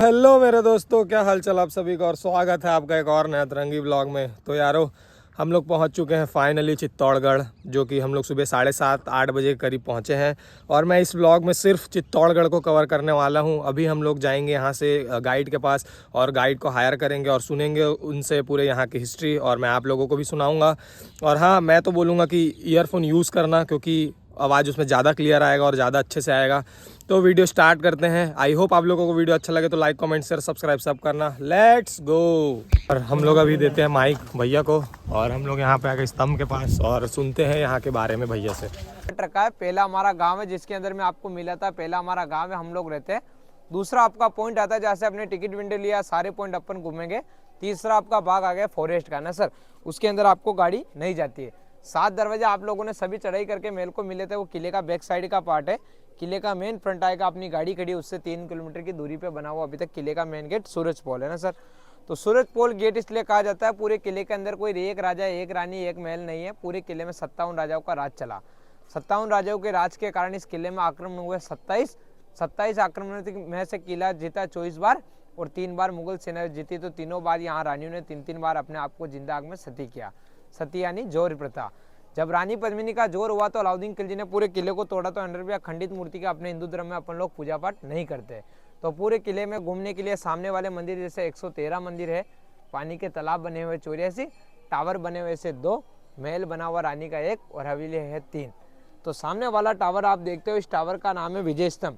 Hello मेरे दोस्तों, क्या हाल चाल आप सभी का और स्वागत है आपका एक और नया तरंगी ब्लॉग में। तो यारो, हम लोग पहुंच चुके हैं फाइनली चित्तौड़गढ़, जो कि हम लोग सुबह 7:30-8 बजे के करीब पहुंचे हैं। और मैं इस ब्लॉग में सिर्फ चित्तौड़गढ़ को कवर करने वाला हूं। अभी हम लोग जाएंगे यहाँ से गाइड के पास और गाइड को हायर करेंगे और सुनेंगे उनसे पूरे यहाँ की हिस्ट्री, और मैं आप लोगों को भी सुनाऊँगा। और हाँ, मैं तो बोलूँगा कि ईयरफोन यूज़ करना, क्योंकि आवाज़ उसमें ज़्यादा क्लियर आएगा और ज़्यादा अच्छे से आएगा। तो वीडियो स्टार्ट करते हैं। आई होप आप लोगों को वीडियो अच्छा लगे तो लाइक कमेंट शेयर सब्सक्राइब सब करना। Let's go. और हम लोग अभी देते हैं माइक भैया को, और हम लोग यहाँ पे आके स्तंभ के पास और सुनते हैं यहाँ के बारे में भैया से। रखा है, पहला हमारा गांव है जिसके अंदर में आपको मिला था, पहला हमारा गांव है, हम लोग रहते हैं। दूसरा आपका पॉइंट आता है, जैसे अपने टिकट विंडो लिया, सारे पॉइंट अपन घूमेंगे। तीसरा आपका भाग आ गया फॉरेस्ट का ना सर, उसके अंदर आपको गाड़ी नहीं जाती है। 7 दरवाजे आप लोगों ने सभी चढ़ाई करके मेल को मिले थे, वो किले का बैक साइड का पार्ट है। किले का मेन फ्रंट आएगा, अपनी गाड़ी खड़ी उससे 3 किलोमीटर की दूरी पे बना हुआ अभी तक किले का मेन गेट सूरज पोल है ना सर। तो सूरज पोल गेट इसलिए कहा जाता है, पूरे किले के अंदर कोई एक राजा, एक रानी, एक महल नहीं है। पूरे किले में 57 राजाओं का राज चला। 57 राजाओं के राज के कारण इस किले में आक्रमण हुए 27 आक्रमण में से किला जीता 24 बार, और 3 बार मुगल सेना जीती। तो तीनों बार यहाँ रानियों ने 3-3 बार अपने आप को जिंदा आग में सती किया। सती यानी जोर प्रथा। जब रानी पद्मिनी का जोर हुआ तो अलाउद्दीन खिलजी ने पूरे किले को तोड़ा। तो 100 खंडित मूर्ति का अपने हिंदू धर्म में अपन लोग पूजा पाठ नहीं करते। तो पूरे किले में घूमने के लिए सामने वाले मंदिर जैसे 113 मंदिर है, पानी के तालाब बने हुए 84, टावर बने हुए से 2, महल बना हुआ रानी का 1, और हवेली है 3। तो सामने वाला टावर आप देखते हो, इस टावर का नाम है विजय स्तंभ,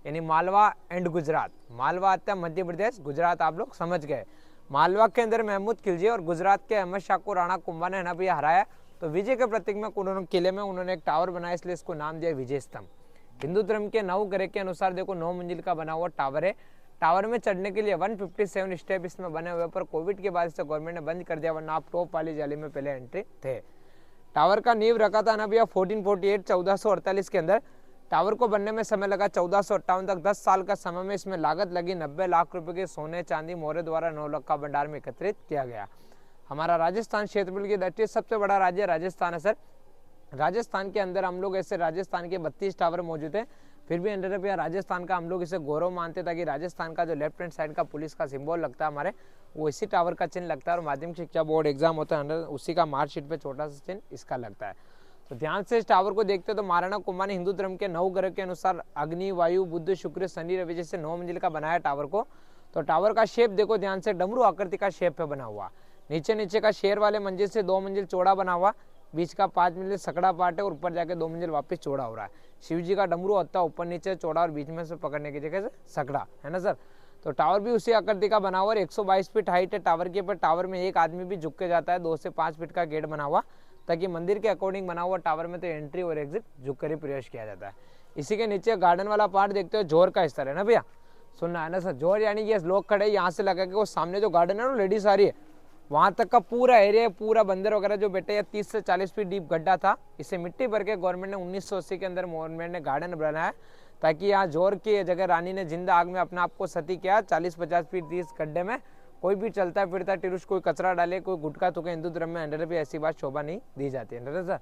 यानी मालवा एंड गुजरात। मालवा आता है मध्य प्रदेश, गुजरात आप लोग समझ गए। मालवा के अंदर महमूद खिलजी और गुजरात के अहमद शाह को राणा कुंभा ने भैया हराया। तो विजय के प्रतीक में उन्होंने किले में उन्होंने एक टावर बनाया, इसलिए इसको नाम दिया विजय स्तंभ। हिंदू धर्म के 9 ग्रह के अनुसार देखो 9 मंजिल का बना हुआ टावर है। टावर में चढ़ने के लिए 157 स्टेप इसमें बने हुए, पर कोविड के बाद से गवर्नमेंट ने बंद कर दिया, वरना आप टॉप वाली जाली में पहले एंट्री थे। टावर का नींव रखा था ना भैया 1448 1448 के अंदर। टावर को बनने में समय लगा 1458 तक। 10 साल का समय में इसमें लागत लगी 90 लाख रुपए के सोने चांदी मौर्य द्वारा 9 लाख का भंडार में एकत्रित किया गया। हमारा राजस्थान क्षेत्रफल की दृष्टि सबसे बड़ा राज्य राजस्थान है सर। राजस्थान के अंदर हम लोग ऐसे राजस्थान के 32 टावर मौजूद हैं, फिर भी अंडर पे राजस्थान का हम लोग इसे गौरव मानते, ताकि राजस्थान का जो लेफ्ट हैंड साइड का पुलिस का सिंबल लगता है हमारे, वो इसी टावर का चिन्ह लगता है। और माध्यमिक शिक्षा बोर्ड एग्जाम होता है अंडर, उसी का मार्कशीट पे छोटा सा चिन्ह इसका लगता है। तो ध्यान से इस टावर को देखते हो तो महाराणा कुंभा ने हिंदू धर्म के 9 ग्रह के अनुसार अग्नि, वायु, बुध, शुक्र, शनि, रवि जैसे 9 मंजिल का बनाया टावर को। तो टावर का शेप देखो ध्यान से, डमरू आकृति का शेप पे बना हुआ। नीचे का शेर वाले मंजिल से 2 मंजिल चौड़ा बना हुआ, बीच का 5 मंजिल सकड़ा पार्ट है, और ऊपर जाके 2 मंजिल वापस चौड़ा हो रहा है। शिव जी का डमरू होता है ऊपर नीचे चौड़ा, और बीच में से पकड़ने की जगह से सकड़ा है ना सर। तो टावर भी उसी आकृति का बना हुआ, 122 फीट हाइट है टावर के। पर टावर में एक आदमी भी झुक के जाता है। 2 से 5 फीट का गेट बना हुआ, ताकि मंदिर के अकॉर्डिंग बना हुआ टावर में तो एंट्री और एग्जिट झुक कर ही प्रवेश किया जाता है। इसी के नीचे गार्डन वाला पार्ट देखते हो, जोर का स्तर है ना भैया, सुनना है ना सर। जोर यानी ये लोग खड़े यहाँ से लगा के वो सामने जो गार्डन है ना, लेडीज आ रही है, वहां तक का पूरा एरिया, पूरा बंदर वगैरह जो बैठे हैं, 30 से 40 फीट डीप गड्ढा था। इसे मिट्टी भर के गवर्नमेंट ने 1980 के अंदर गवर्नमेंट ने गार्डन बनाया, ताकि यहाँ जोर की जगह रानी ने जिंदा आग में अपने आप को सती किया। 40-50 फीट इस गड्ढे में कोई भी चलता फिरता टूरिस्ट कोई कचरा डाले, कोई गुटखा थूके, हिंदू धर्म में अंडर भी ऐसी बात शोभा नहीं दी जाती है सर।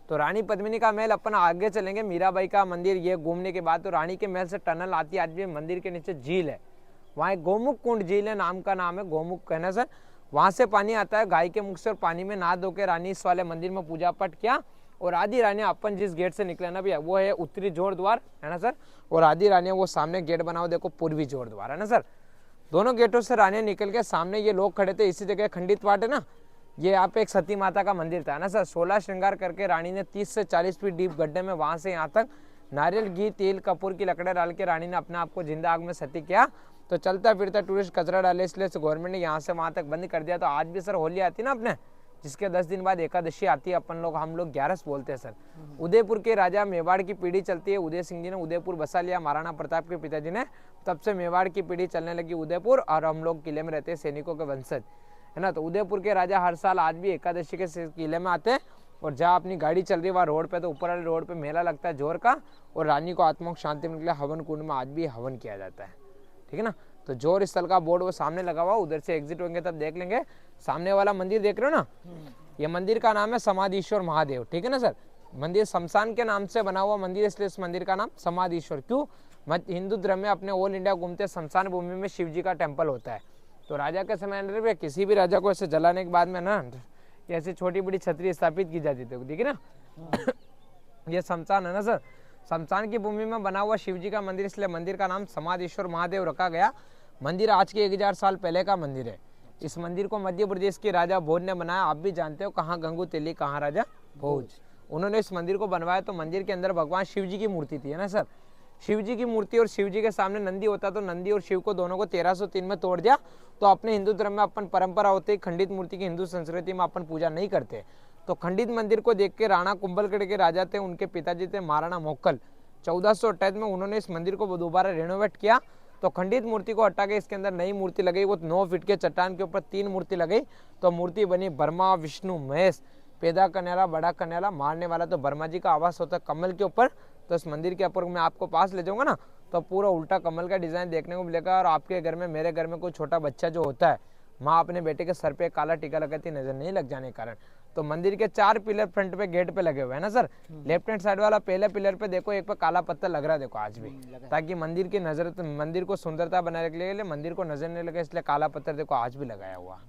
तो रानी पद्मिनी का महल अपन आगे चलेंगे, मीराबाई का मंदिर ये घूमने के बाद। तो रानी के महल से टनल आती है, आज भी मंदिर के नीचे झील है, वहाँ एक गोमुख कुंड झील है, नाम का नाम है गोमुख कहना सर। वहां से पानी आता है गाय के मुख से, और पानी में नहा धो के रानी इस वाले मंदिर में पूजा पाठ किया। और आधी रानी अपन जिस गेट से निकले ना भैया, वो है उत्तरी जोड़ द्वार है ना सर, और आधी रानी वो सामने गेट बना हुआ देखो पूर्वी जोड़ द्वार है ना सर। दोनों गेटों से रानियां निकल के सामने ये लोग खड़े थे, इसी जगह खंडित पाठ है ना, ये यहाँ पे एक सती माता का मंदिर था ना सर। 16 श्रृंगार करके रानी ने 30 से 40 फीट डीप गड्ढे में वहां से यहाँ तक नारियल, घी, तेल, कपूर की लकड़े डाल के रानी ने अपने आप को जिंदा आग में सती किया। तो चलता फिरता टूरिस्ट कचरा डाले, इसलिए गवर्नमेंट ने यहाँ से वहां तक बंद कर दिया। तो आज भी सर होली आती है ना अपने, जिसके 10 दिन बाद एकादशी आती है, हम लोग 11 बोलते हैं सर। उदयपुर के राजा मेवाड़ की पीढ़ी चलती है, उदय सिंह जी ने उदयपुर बसा लिया महाराणा प्रताप के पिताजी ने, तब से मेवाड़ की पीढ़ी चलने लगी उदयपुर, और हम लोग किले में रहते हैं सैनिकों के वंशज है ना। तो उदयपुर के राजा हर साल आज भी एकादशी के किले में आते हैं, और जहाँ अपनी गाड़ी चल रही है वहाँ रोड पे, तो ऊपर वाले रोड पे मेला लगता है जोर का, और रानी को आत्मा को शांति मिलने के लिए हवन कुंड में आज भी हवन किया जाता है, ठीक है ना। तो जोर स्थल का बोर्ड वो सामने लगा हुआ, उधर से एग्जिट होंगे तब देख लेंगे। सामने वाला मंदिर देख रहे हो ना, ये मंदिर का नाम है समाधीश्वर महादेव, ठीक है ना सर। मंदिर शमशान के नाम से बना हुआ मंदिर, इसलिए इस मंदिर का नाम समाधीश्वर। क्यों? हिंदू धर्म में अपने ऑल इंडिया घूमते शमशान भूमि में शिव जी का टेम्पल होता है। तो राजा के समय में किसी भी राजा को ऐसे जलाने के बाद में ना ऐसी छोटी बड़ी छतरी स्थापित की जाती थी, ठीक है ना। ये शमशान है ना सर, शमशान की भूमि में बना हुआ शिव जी का मंदिर, इसलिए मंदिर का नाम समाधेश्वर महादेव रखा गया। मंदिर आज के 1000 साल पहले का मंदिर है। इस मंदिर को मध्य प्रदेश के राजा भोज ने बनाया। आप भी जानते हो कहाँ गंगू तेली, कहाँ राजा भोज। उन्होंने इस मंदिर को बनवाया। तो मंदिर के अंदर भगवान शिव जी की मूर्ति थी, है ना सर। शिव जी की मूर्ति और शिव जी के सामने नंदी होता, तो नंदी और शिव को दोनों को 1303 में तोड़ दिया। तो अपने हिंदू धर्म में अपन परंपरा होती है खंडित मूर्ति की हिंदू संस्कृति में अपन पूजा नहीं करते। तो खंडित मंदिर को देख के राणा कुंभलगढ़ के राजा थे, उनके पिताजी थे महाराणा मोक्कल, 1428 में उन्होंने इस मंदिर को दोबारा रेनोवेट किया। तो खंडित मूर्ति को हटा के इसके अंदर नई मूर्ति लगाई। वो 9 फीट के चट्टान के ऊपर 3 मूर्ति लगाई। तो मूर्ति बनी ब्रह्मा विष्णु महेश, पैदा करने वाला बड़ा करने वाला मारने वाला। तो ब्रह्मा जी का आवास होता है कमल के ऊपर। तो इस मंदिर के ऊपर मैं आपको पास ले जाऊंगा ना, तो पूरा उल्टा कमल का डिजाइन देखने को मिलेगा। और आपके घर में, मेरे घर में कोई छोटा बच्चा जो होता है, माँ अपने बेटे के सर पे काला टीका लगाती नजर नहीं लग जाने के कारण। तो मंदिर के 4 पिलर फ्रंट पे गेट पे लगे हुए हैं ना सर। लेफ्ट हैंड साइड वाला पहले पिलर पे देखो, एक पे काला पत्थर लग रहा है, देखो आज भी, ताकि मंदिर की नजर, मंदिर को सुंदरता बनाने के लिए, मंदिर को नजर नहीं लगे, इसलिए काला पत्थर देखो आज भी लगाया हुआ,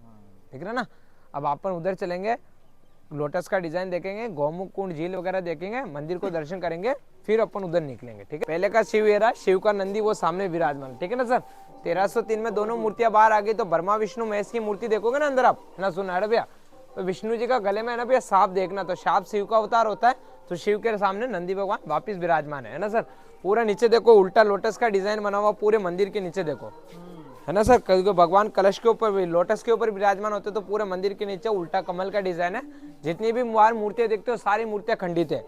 ठीक है ना। अब अपन उधर चलेंगे, लोटस का डिजाइन देखेंगे, गौमुख कुंड झील वगैरह देखेंगे, मंदिर को दर्शन करेंगे, फिर अपन उधर निकलेंगे, ठीक है। पहले का शिव ये रहा, शिव का नंदी वो सामने विराजमान, ठीक है ना सर। 1303 में दोनों मूर्तियां बाहर आ गई। तो ब्रह्मा विष्णु महेश की मूर्ति देखोगे ना अंदर आप, ना सुना है भैया, तो विष्णु जी का गले में है ना भैया सांप देखना। तो सांप शिव का अवतार होता है। तो शिव के सामने नंदी भगवान वापिस विराजमान है ना सर। पूरा नीचे देखो उल्टा लोटस का डिजाइन बना हुआ, पूरे मंदिर के नीचे देखो, है ना सर। क्योंकि भगवान कलश के ऊपर, लोटस के ऊपर विराजमान होते, तो पूरे मंदिर के नीचे उल्टा कमल का डिजाइन है। जितनी भी बाहर मूर्तियां देखते हो सारी मूर्तियां खंडित है।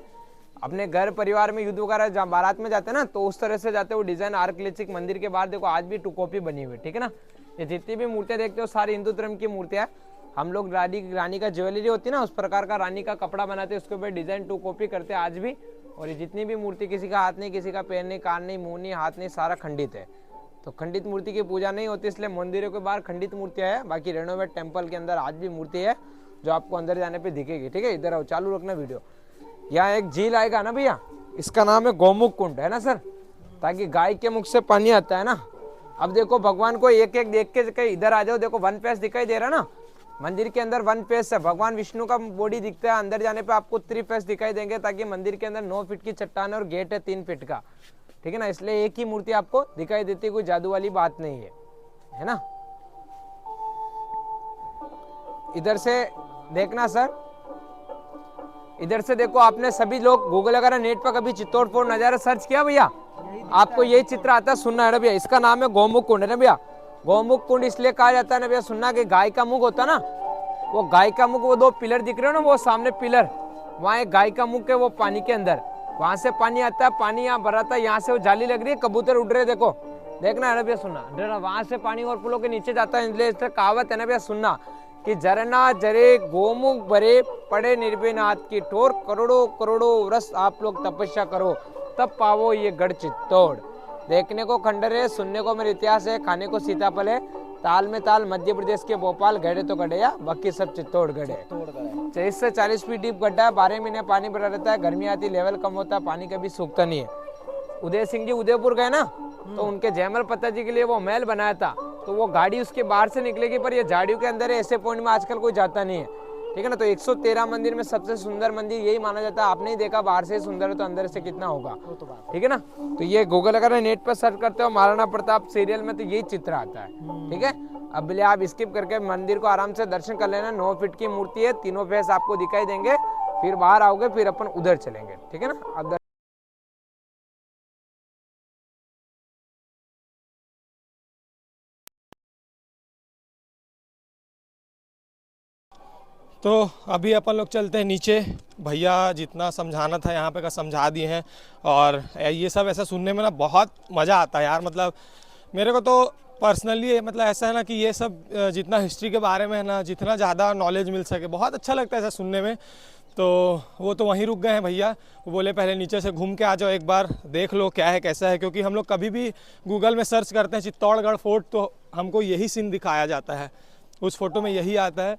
अपने घर परिवार में युद्ध वगैरह जहाँ बारात में जाते हैं ना, तो उस तरह से जाते हो डिजाइन आर्किटेक्चर मंदिर के बाहर देखो आज भी 2 कॉपी बनी हुई, ठीक है ना। ये जितनी भी मूर्तियां देखते हो सारी हिंदू धर्म की मूर्तियां। हम लोग रानी का ज्वेलरी होती है ना, उस प्रकार का रानी का कपड़ा बनाते हैं, उसके ऊपर डिजाइन 2 कॉपी करते हैं आज भी। और ये जितनी भी मूर्ति, किसी का हाथ नहीं, किसी का पैर नहीं, कान नहीं, मुंह नहीं, हाथ नहीं, सारा खंडित है। तो खंडित मूर्ति की पूजा नहीं होती, इसलिए मंदिरों के बाहर खंडित मूर्तियां है। बाकी रेनोवेट टेम्पल के अंदर आज भी मूर्ति है, जो आपको अंदर जाने पे दिखेगी, ठीक है। इधर आओ, चालू रखना वीडियो। यहाँ एक झील आएगा ना भैया, इसका नाम है गौमुख कुंड, है ना सर, ताकि गाय के मुख से पानी आता है ना। अब देखो भगवान को एक एक देख के, कहीं इधर आ जाओ, देखो 1 फेस दिखाई दे रहा ना, मंदिर के अंदर 1 फेस है। भगवान विष्णु का बॉडी दिखता है, अंदर जाने पे आपको 3 फेस दिखाई देंगे, ताकि मंदिर के अंदर 9 फीट की चट्टान है और गेट है 3 फीट का, ठीक है ना। इसलिए एक ही मूर्ति आपको दिखाई देती है, कोई जादू वाली बात नहीं है ना। इधर से देखना सर, इधर से देखो। आपने सभी लोग गूगल वगैरह नेट पर कभी चित्तौड़ फोर्ट नजारा सर्च किया भैया, आपको यही चित्र आता है, सुनना है ना भैया। इसका नाम है गौमुख कुंड, है ना भैया। गौमुख कुंड इसलिए कहा जाता है ना भैया, सुनना कि गाय का मुख होता ना, वो गाय का मुख, वो 2 पिलर दिख रहे हो ना, वो सामने पिलर, वहाँ एक गाय का मुख है, वो पानी के अंदर, वहां से पानी आता है, पानी यहाँ भराता है, यहाँ से वो जाली लग रही है, कबूतर उड़ रहे, देखो देखना है ना भैया, सुनना। वहां से पानी और पुलों के नीचे जाता है, इसलिए कहावत है ना भैया, सुनना कि झरना जरे गोमुख भरे पड़े निर्भयनाथ की ठोर, करोड़ों करोड़ों वर्ष आप लोग तपस्या करो, तब पावो ये गढ़ चित्तौड़। देखने को खंडर है, सुनने को मेरा इतिहास है, खाने को सीताफल है, ताल में ताल मध्य प्रदेश के भोपाल, गढ़े तो गढ़े, बाकी सब चित्तौड़गढ़ है। 30 से 40 फीट डीप गड्ढा है, 12 महीने पानी भरा रहता है, गर्मी आती लेवल कम होता है, पानी कभी सूखता नहीं है। उदय सिंह जी उदयपुर गए ना, तो उनके जयमल पता जी के लिए वो महल बनाया था, तो वो गाड़ी उसके बाहर से निकलेगी, पर ये झाड़ियों के अंदर है, ऐसे पॉइंट में आजकल कोई जाता नहीं है, ठीक है ना। तो 113 मंदिर में सबसे सुंदर मंदिर यही माना जाता है। आपने ही देखा बाहर से सुंदर है, तो अंदर से कितना होगा, ठीक है ना। तो ये गूगल अगर नेट पर सर्च करते हो महाराणा प्रताप सीरियल में, तो यही चित्र आता है, ठीक है। अब भले आप स्किप करके मंदिर को आराम से दर्शन कर लेना। 9 फीट की मूर्ति है, तीनों फेस आपको दिखाई देंगे, फिर बाहर आओगे, फिर अपन उधर चलेंगे, ठीक है ना। अब तो अभी अपन लोग चलते हैं नीचे। भैया जितना समझाना था यहाँ पे का समझा दिए हैं। और ये सब ऐसा सुनने में ना बहुत मज़ा आता है यार। मतलब मेरे को तो पर्सनली मतलब ऐसा है ना कि ये सब जितना हिस्ट्री के बारे में है ना, जितना ज़्यादा नॉलेज मिल सके बहुत अच्छा लगता है ऐसा सुनने में। तो वो तो वहीं रुक गए हैं भैया, वो बोले पहले नीचे से घूम के आ जाओ, एक बार देख लो क्या है कैसा है। क्योंकि हम लोग कभी भी गूगल में सर्च करते हैं चित्तौड़गढ़ फोर्ट, तो हमको यही सीन दिखाया जाता है, उस फोटो में यही आता है।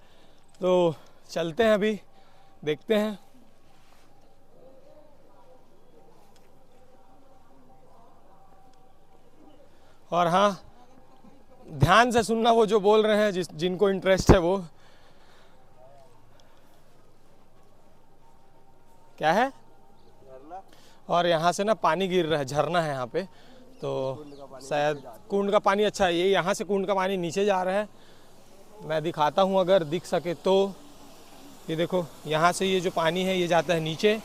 तो चलते हैं, अभी देखते हैं। और हाँ, ध्यान से सुनना वो जो बोल रहे हैं, जिनको इंटरेस्ट है वो। क्या है? और यहाँ से ना पानी गिर रहा है, झरना है यहाँ पे, तो शायद कुंड का पानी अच्छा है। ये यहाँ से कुंड का पानी नीचे जा रहा है, मैं दिखाता हूँ अगर दिख सके तो। ये देखो, यहाँ से ये जो पानी है ये जाता है नीचे,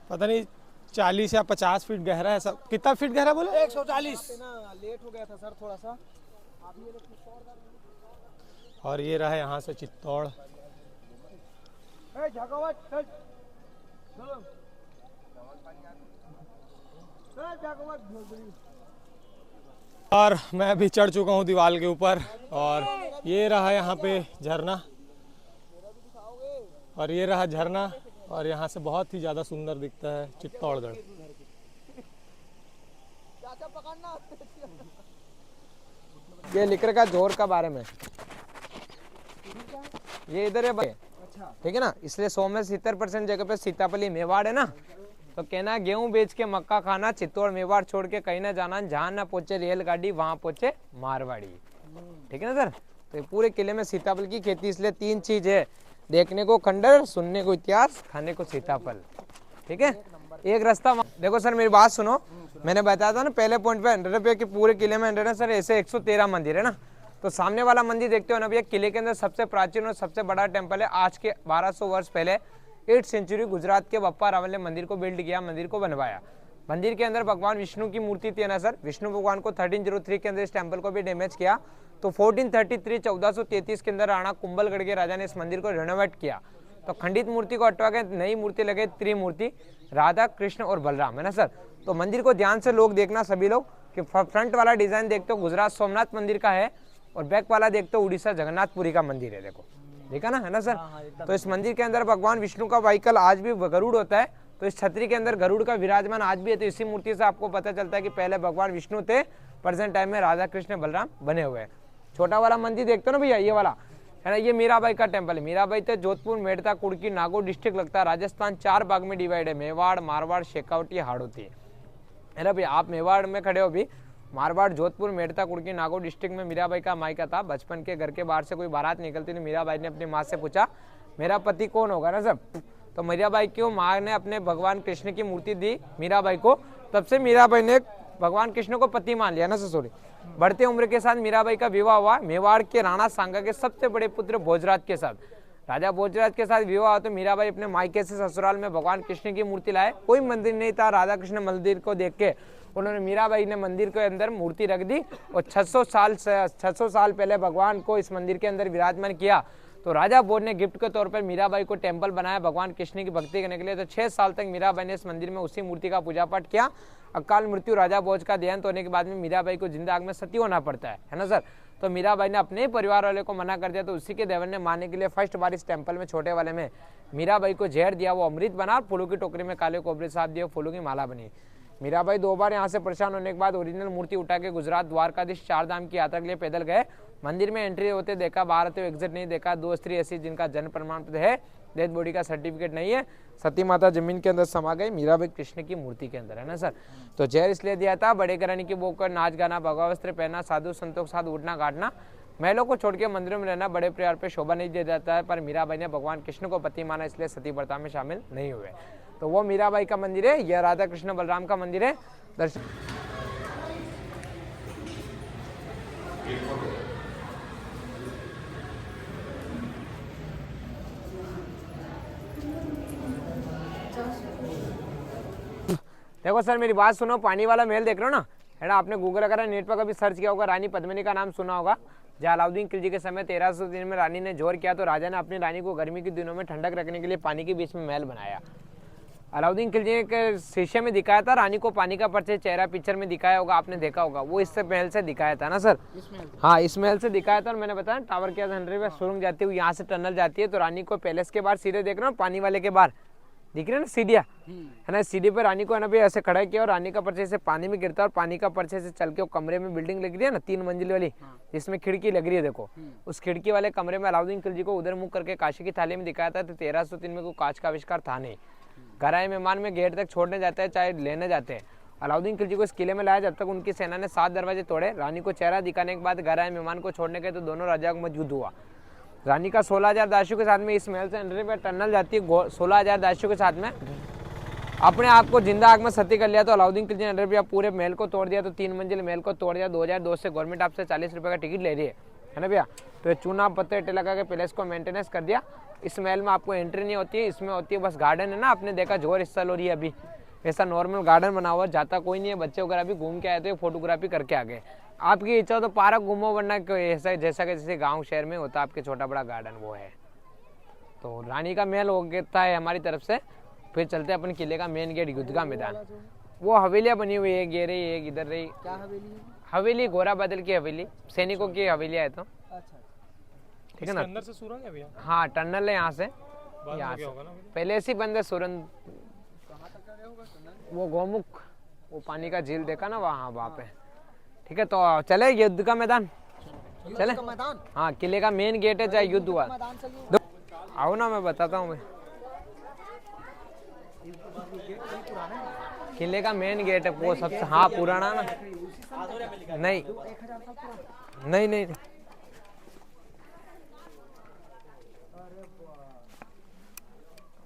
पता नहीं 40 या 50 फीट गहरा है सब। कितना फीट गहरा बोले? 140 ना, लेट हो गया था सर थोड़ा सा। और ये रहा यहाँ से चित्तौड़। और मैं अभी चढ़ चुका हूँ दीवार के ऊपर, और ये रहा यहाँ पे झरना, और ये रहा झरना, और यहाँ से बहुत ही ज़्यादा सुंदर दिखता है चित्तौड़गढ़। ये लिकर का जोर का बारे में, ये इधर है भाई, ठीक है ना। इसलिए 100 में 70% जगह पे सीताफली मेवाड़ है ना, तो कहना गेहूं बेच के मक्का खाना, चित्तौड़ मेवाड़ छोड़ के कहीं ना जाना, जहां ना पहुंचे रेलगाड़ी वहां पहुंचे मारवाड़ी, ठीक है ना सर। तो पूरे किले में सीताफल की खेती, इसलिए 3 चीज है, देखने को खंडर, सुनने को इतिहास, खाने को सीताफल, ठीक है। एक रास्ता देखो सर, मेरी बात सुनो, मैंने बताया था ना पहले पॉइंट पे 100 रुपये के पूरे किले में 100 है सर, ऐसे 113 मंदिर है ना। तो सामने वाला मंदिर देखते हो ना भैया, किले के अंदर सबसे प्राचीन और सबसे बड़ा टेम्पल है। आज के 1200 वर्ष पहले 8th सेंचुरी गुजरात के बप्पा रावल ने मंदिर को बिल्ड किया, मंदिर को बनवाया। मंदिर के अंदर भगवान विष्णु की मूर्ति थी ना सर, विष्णु भगवान को 1303 के अंदर इस टेम्पल को भी डैमेज किया। तो 1433 के अंदर राणा कुंभलगढ़ के राजा ने इस मंदिर को रेनोवेट किया। तो खंडित मूर्ति को हटवा के नई मूर्ति लगे, त्रिमूर्ति, राधा कृष्ण और बलराम, है ना सर। तो मंदिर को ध्यान से लोग देखना, सभी लोग, कि फ्रंट वाला डिजाइन देखते हो गुजरात सोमनाथ मंदिर का है, और बैक वाला देखते हो उड़ीसा जगन्नाथपुरी का मंदिर है। देखो, देखा ना, है ना सर। तो इस मंदिर के अंदर भगवान विष्णु का व्हीकल आज भी गरुड़ होता है, तो इस छतरी के अंदर गरुड़ का विराजमान आज भी है। तो इसी मूर्ति से आपको पता चलता है कि पहले भगवान विष्णु थे, प्रेजेंट टाइम में राधा कृष्ण बलराम बने हुए हैं। छोटा वाला मंदिर देखते हो ना भैया, ये वाला है ना, ये मीराबाई का टेम्पल है। मीराबाई थे जोधपुर, मेड़ता, कुड़की, नागौर डिस्ट्रिक्ट लगता है। राजस्थान 4 भाग में डिवाइड है, मेवाड़, मारवाड़, शेखावटी, हाड़ौती, है ना भैया। आप मेवाड़ में खड़े हो भी, मारवाड़, जोधपुर, मेड़ता, कुड़की, नागौर डिस्ट्रिक्ट में मीराबाई का मायका था। बचपन के घर के बाहर से कोई बारात निकलती थी, मीराबाई ने अपनी माँ से पूछा मेरा पति कौन होगा ना सब। तो मीराबाई की माँ ने अपने भगवान कृष्ण की मूर्ति दी मीराबाई को, तब से मीराबाई ने भगवान कृष्ण को पति मान लिया ना ससुरी। बढ़ते उम्र के साथ मीराबाई का विवाह हुआ मेवाड़ के राणा सांगा के सबसे बड़े पुत्र भोजराज के साथ। राजा भोजराज के साथ विवाह हुआ तो मीराबाई अपने मायके से ससुराल में भगवान कृष्ण की मूर्ति लाए। कोई मंदिर नहीं था, राधा कृष्ण मंदिर को देख के उन्होंने, मीराबाई ने मंदिर के अंदर मूर्ति रख दी, और 600 साल पहले भगवान को इस मंदिर के अंदर विराजमान किया। तो राजा भोज ने गिफ्ट के तौर पर मीराबाई को टेम्पल बनाया भगवान कृष्ण की भक्ति करने के लिए। तो 6 साल तक मीराबाई ने इस मंदिर में उसी मूर्ति का पूजा पाठ किया। अकाल मृत्यु राजा भोज का देहांत होने के बाद में मीराबाई को जिंदा आग में सती होना पड़ता है ना सर। तो मीराबाई ने अपने परिवार वाले को मना कर दिया, तो उसी के देवर ने मारने के लिए फर्स्ट बार इस टेम्पल में, छोटे वाले में, मीराबाई को जहर दिया। वो अमृत बना, फूलों की टोकरी में काले कोबरे साथ दिए, फूलों की माला बनी। मीराबाई 2 बार यहाँ से परेशान होने के बाद ओरिजिनल मूर्ति उठा के गुजरात द्वारकाधीश 4 धाम की यात्रा के लिए पैदल गए। मंदिर में एंट्री होते देखा, बाहर आते एग्जिट नहीं देखा। 2 स्त्री ऐसी जिनका जन्म प्रमाण पत्र है, डेथ बॉडी का सर्टिफिकेट नहीं है। सती माता जमीन के अंदर समा गई मीराबाई कृष्ण की मूर्ति के अंदर, है ना सर। तो जहर इसलिए दिया था, बड़े घराने की बहू कर नाच गाना, भगवा वस्त्र पहना, साधु संतों के साथ उठना गाटना, महलों को छोड़ के मंदिरों में रहना बड़े प्यार पे शोभा नहीं दे जाता है। पर मीराबाई ने भगवान कृष्ण को पति माना, इसलिए सती प्रथा में शामिल नहीं हुए। तो वो मीराबाई का मंदिर है, यह राधा कृष्ण बलराम का मंदिर है। दर्शन देखो सर, मेरी बात सुनो, पानी वाला महल देख रहे हो ना, है ना। आपने गूगल वगैरह नेट पर कभी सर्च किया होगा, रानी पद्मिनी का नाम सुना होगा। जहाँ अलाउद्दीन खिलजी के समय 1303 में रानी ने जोर किया, तो राजा ने अपनी रानी को गर्मी के दिनों में ठंडक रखने के लिए पानी के बीच में महल बनाया। अलाउद्दीन खिलजी के शीशे में दिखाया था रानी को, पानी का परिचय चेहरा पिक्चर में दिखाया होगा, आपने देखा होगा। वो इस महल से दिखाया था ना सर। हाँ, इस महल से दिखाया था। और मैंने बताया टावर के 100 में सुरंग जाती हुई यहाँ से टनल जाती है, तो रानी को पैलेस के बाहर सीधे देख रहे हो, पानी वाले के बाहर दिख रहे हैं ना सीढ़ियाँ, है ना। सीढ़ी पे रानी को है ना भी ऐसे खड़ा किया, और रानी का परिचय से पानी में गिरता है, और पानी का परिचय से चल के वो कमरे में बिल्डिंग लग रही है ना 3 मंजिल वाली, जिसमें खिड़की लग रही है। देखो, उस खिड़की वाले कमरे में अलाउद्दीन खिलजी को उधर मुख करके काशी की थाली में दिखाया था। तो 1303 में कोई कांच का आविष्कार था नहीं। घर आए मेहमान में गेट तक छोड़ने जाते हैं चाहे लेने जाते हैं। अलाउद्दीन खिलजी को इस किले में लाया जब तक उनकी सेना ने 7 दरवाजे तोड़े। रानी को चेहरा दिखाने के बाद घर आए मेहमान को छोड़ने के तो दोनों राजाओं के मध्य युद्ध हुआ। रानी का 16,000 दासियों के साथ में इस महल से अंडर टनल जाती है। 16,000 दासियों के साथ में अपने आप को जिंदा आग में सती कर लिया। तो अलाउद्दीन खिलजी ने अंडर पूरे महल को तोड़ दिया। तो 3 मंजिल महल को तोड़ दिया। 2002 से गवर्नमेंट आपसे 40 रुपये का टिकट ले रही है ना भैया। तो ये चूना पत्थर ईंटें लगा के पैलेस को मेंटेनेंस कर दिया। इस महल में आपको एंट्री नहीं होती है, इसमें होती है बस गार्डन है ना, आपने देखा जोर स्थल और ये अभी ऐसा नॉर्मल गार्डन बना हुआ, जाता कोई नहीं है। बच्चे वगैरह भी घूम के आए थे, फोटोग्राफी करके आ गए। आपकी इच्छा हो तो पार्क घूमो, वरना ऐसा जैसा कि जैसे गांव शहर में होता है आपके छोटा बड़ा गार्डन वो है। तो रानी का महल हो गया है हमारी तरफ से। फिर चलते हैं अपन किले का मेन गेट, युद्ध का मैदान। वो हवेलियाँ बनी हुई है, ये रही एक इधर रही। क्या हवेली है? हवेली घोड़ा बदल की हवेली, सैनिकों की हवेलियाँ है। तो अच्छा, ठीक है ना। अंदर से सुरंग है भैया? हाँ टनल है यहाँ से, बाद यहाँ में क्या से होगा ना? पहले से ही बंद है सुरंग। वो गौमुख, वो पानी का झील देखा ना वहाँ पे। ठीक है तो चले युद्ध का मैदान, चले। का मैदान, हाँ किले का मेन गेट है, चाहे युद्ध हुआ। मैदान चलिए। आओ ना मैं बताता हूँ। किले का मेन गेट है वो सबसे, हाँ पुराना ना। नहीं नहीं नहीं,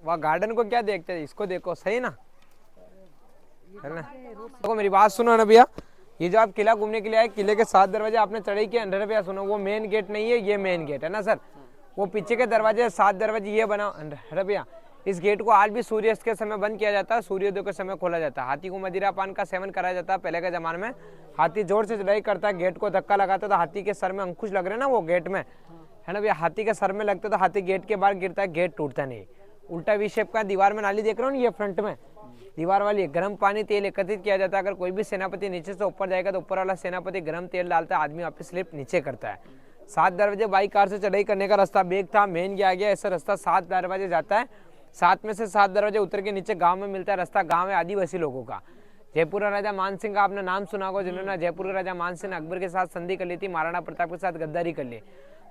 वह गार्डन को क्या देखते हैं, इसको देखो सही ना, है ना। देखो मेरी बात सुनो ना भैया, ये जो आप किला घूमने के लिए आए, किले के 7 दरवाजे आपने चढ़ाई किए अंदर भैया। सुनो वो मेन गेट नहीं है, ये मेन गेट है ना सर। वो पीछे के दरवाजे 7 दरवाजे ये बना अंदर भैया। इस गेट को आज भी सूर्यास्त के समय बंद किया जाता है, सूर्योदय के समय खोला जाता है। हाथी को मदिरा पान का सेवन कराया जाता है। पहले के जमाने में हाथी जोर से चढ़ाई करता है, गेट को धक्का लगाता तो हाथी के सर में अंकुश लग रहे ना वो गेट में, है ना भैया। हाथी के सर में लगता तो हाथी गेट के बाहर गिरता है, गेट टूटता नहीं। उल्टा वी शेप का दीवार में नाली देख रहे हो ना, ये फ्रंट में दीवार वाली गर्म पानी तेल एकत्रित किया जाता है। अगर कोई भी सेनापति नीचे से ऊपर जाएगा तो ऊपर वाला सेनापति गर्म तेल डालता है, आदमी वापस स्लिप नीचे करता है। 7 दरवाजे बाई कार से चढ़ाई करने का रास्ता बेग था, मेन गया गया ऐसा रास्ता 7 दरवाजे जाता है। 7 में से 7 दरवाजे उतर के नीचे गांव में मिलता है रास्ता। गांव है आदिवासी लोगों का। जयपुर राजा मानसिंह का आपने नाम सुना होगा, जिन्होंने जयपुर के राजा मानसिंह ने अकबर के साथ संधि कर ली थी, महाराणा प्रताप के साथ गद्दारी कर ली।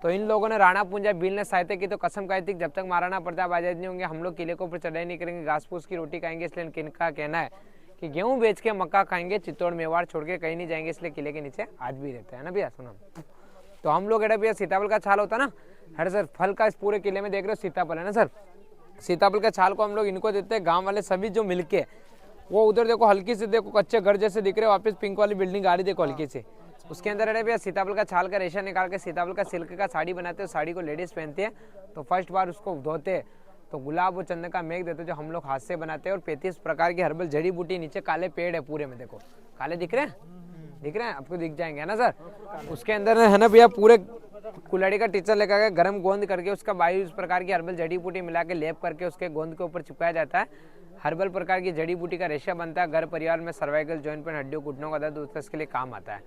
तो इन लोगों ने राणा पूंजा भील ने सहायता की, तो कसम खाई थी जब तक महाराणा प्रताप आजाद नहीं होंगे हम लोग किले को ऊपर चढ़ाई नहीं करेंगे, घास फूस की रोटी खाएंगे। इसलिए इनका कहना है कि गेहूं बेच के मक्का खाएंगे, चित्तौड़ मेवाड़ छोड़ के कहीं नहीं जाएंगे, इसलिए किले के नीचे आज भी रहते हैं ना भैया। सुनो तो हम लोग भैया सीताफल का छाल होता ना, हर सर फल का इस पूरे किले में देख रहे हो सीताफल है ना सर। सीताफल का छाल को हम लोग इनको देते हैं, गांव वाले सभी जो मिलके। वो उधर देखो हल्की से देखो कच्चे घर जैसे दिख रहे हो, वापस पिंक वाली बिल्डिंग गाड़ी देखो हल्की से, उसके अंदर है भैया सीताफल का छाल का रेशा निकाल के सीताफल का सिल्क का साड़ी बनाते हैं। साड़ी को लेडीज पहनती है। तो फर्स्ट बार उसको धोते तो गुलाब और चंदन का मेघ देते जो हम लोग हाथ से बनाते हैं। और 35 प्रकार की हर्बल जड़ी बूटी, नीचे काले पेड़ है पूरे में, देखो काले दिख रहे हैं, दिख रहे हैं आपको, दिख जाएंगे ना सर। उसके अंदर है ना भैया पूरे कुल्हाड़ी का टीचर लेकर के गर्म गोंद करके उसका 22 प्रकार की हर्बल जड़ी बूटी मिला के लेप करके उसके गोंद के ऊपर चिपकाया जाता है। हर्बल प्रकार की जड़ी बूटी का रेशा बनता है। घर परिवार में सर्वाइकल जॉइंट पेन, हड्डियों घुटनों का दर्द उसके लिए काम आता है।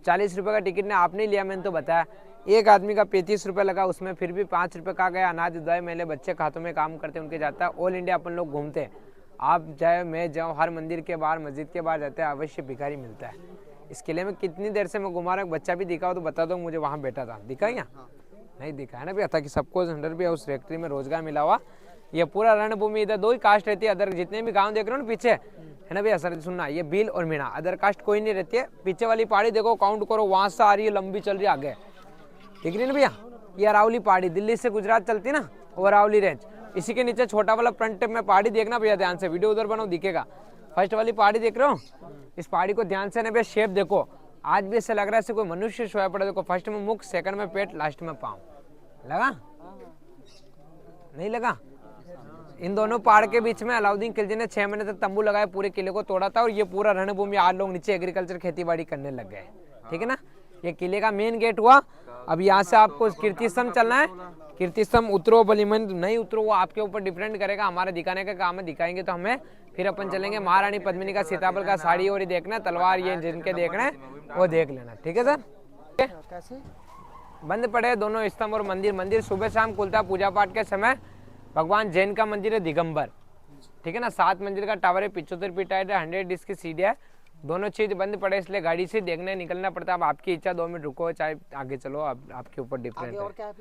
40 रुपये का टिकट ने आपने लिया, मैंने तो बताया। एक आदमी का 35 रुपये लगा, उसमें फिर भी 5 रुपये का गया। अनाज दवाई मेले बच्चे खातों में काम करते उनके जाता है। ऑल इंडिया अपन लोग घूमते हैं, आप जाए मैं जाऊँ, हर मंदिर के बाहर मस्जिद के बाहर जाते हैं, अवश्य भिखारी मिलता है। इस किले में कितनी देर से मैं घुमा रहा हूँ, बच्चा भी दिखा हो तो बता दो मुझे, वहाँ बैठा था, दिखा क्या? नहीं दिखा है ना भैया, ताकि सबको अंदर भी उस फैक्ट्री में रोजगार मिला हुआ। ये पूरा रणभूमि, इधर 2 ही कास्ट रहती है। अदर जितने भी गांव देख रहे हो ना पीछे, है ना भैया सर सुनना, ये भील और मीणा, अदर कास्ट कोई नहीं रहती है। पीछे वाली पहाड़ी देखो, काउंट करो, वहां से आ रही है, लंबी चल रही है आगे, दिख रही है ना भैया। ये अरावली पहाड़ी दिल्ली से गुजरात चलती ना, वो अरावली रेंज। इसी के नीचे छोटा वाला फ्रंट में पहाड़ी देखना भैया ध्यान से, वीडियो उधर बनाओ दिखेगा। फर्स्ट वाली पहाड़ी देख रहे हो, इस पहाड़ी को ध्यान से ना भैया, शेप देखो, आज भी ऐसे लग रहा है जैसे कोई मनुष्य सोया पड़ा। देखो फर्स्ट में मुख, सेकंड में पेट, लास्ट में पाँव। लगा नहीं लगा? इन दोनों पहाड़ के बीच में अलाउद्दीन खिलजी ने 6 महीने तक तंबू लगाए, पूरे किले को तोड़ा था। और ये पूरा रणभूमि, आज लोग नीचे एग्रीकल्चर खेती करने लग गए, ठीक है ना। ये किले का मेन गेट हुआ। अब यहाँ से आपको कीर्ति स्तंभ चलना है। कीर्ति स्तंभ उतरो बलिमन नहीं उतरो, वो आपके ऊपर डिपेंड करेगा। हमारे दिखाने का काम है, दिखाएंगे तो हमें। फिर अपन चलेंगे महारानी पद्मिनी का सीताफल का साड़ी और ये देखना, तलवार ये जिनके देखना है वो देख लेना, ठीक है सर। कैसे बंद पड़े दोनों स्तंभ और मंदिर। मंदिर सुबह शाम खुलता पूजा पाठ के समय। भगवान जैन का मंदिर है दिगंबर, ठीक है ना। 7 मंजिल का टावर है, 75 फीट हाइट है, 100 डिस्क की सीढ़ी है। दोनों चीज बंद पड़े, इसलिए गाड़ी से देखने निकलना पड़ता है। अब आपकी इच्छा, 2 मिनट रुको चाहे आगे चलो, अब आपके ऊपर डिपेंड है।